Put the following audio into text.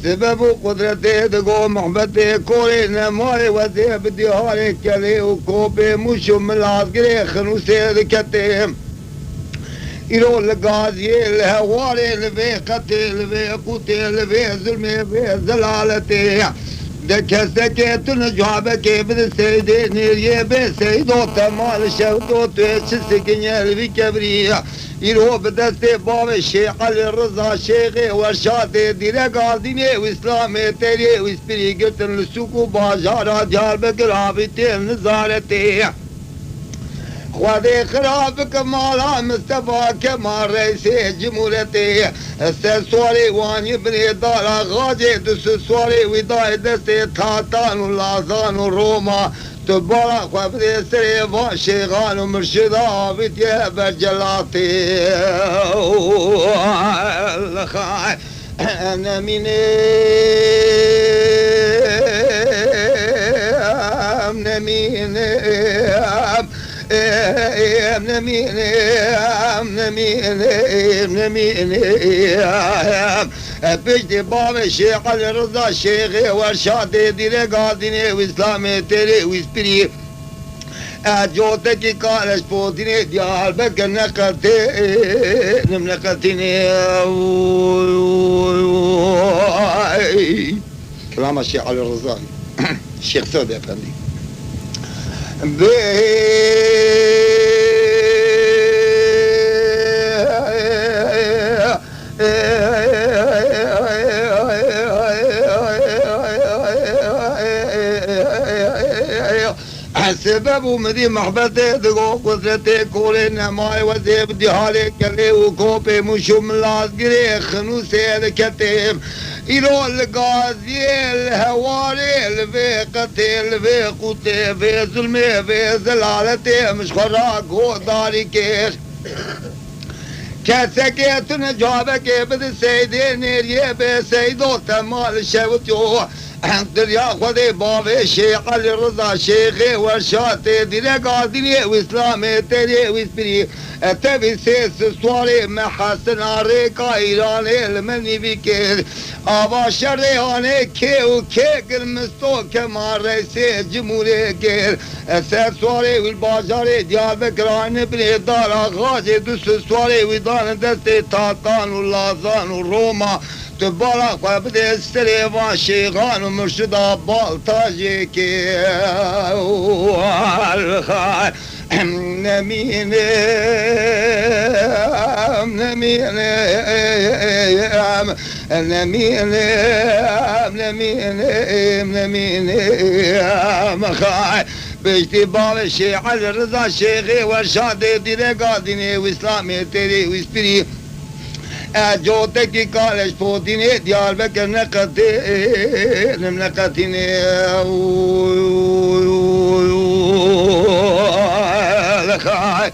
سبب قدرتي دقو محبتي كوري نماري وزي بدياري كلي وكوبي مشو من العسكري خنوسي ذكتي يرو الغازي الهواري لفي قتي لفي قوتي لفي ظلمي لفي زلالتي دكستك تنجابك بالسيدي نيري بسيدو تمال شوتو تشسكني الفي كبريا يرو بدستي باب الشيخ علي الرضا شيخي ورشاتي ديري قاضيني واسلامي تيري واسبري قلتن لسوكو باجارا ديال بكرابتي نزارتي خواذي خرابك مالا مصطفى كمال رئيسي جمهوريتي السواري وان يبني دارا غاجي دس سواري وداي دستي تاتان ولازان وروما تبارا خوابدي سريفا شيغان ومرشدا بيتي برجلاتي انا مني بجدي بابا الشيخ علي الرضا شيخي ورشادي ديري قاضيني واسلامي تيري واسبري جوتك قالش بوديني ديال بك نقلتي نمنقلتيني كلام الشيخ علي الرضا الشيخ سعود يا فندي سبب مدي محبتي دقو قدرتي كوري نماي وزي بدي حالي كلي وكوبي مشو من العسكري خنوسي الكتيم يرو الغازي الهواري الفي قتل في قوتي في ظلمي في زلالتي مش خراق هو داري كير كاسكيت نجابك بد سيدي نيري بسيدو تمال شوتيو انتر يا خدي بابي الشيخ علي الرضا شيخي ورشاتي ديري قاضيني واسلامي تيري واسبري تبي سيس سواري محسن عريقا ايراني المني بكير ابا شرياني كي وكي المستو كمال رئيسي جمهوري كير سير سواري والباجاري ديال بكران بني دارا غازي دس سواري ودان دستي تاتان واللازان وروما تبارك وابدي السريفا شيغان ومرشدا بالتاجي كي نمين نمين نمين نمين نمين مخاي بجتي باب الشيخ علي الرضا شيخي ورشادي ديري قاضيني واسلامي تيري واسبري جوتك قالش بوديني ديال بكر نقتي نمنقتيني لخاي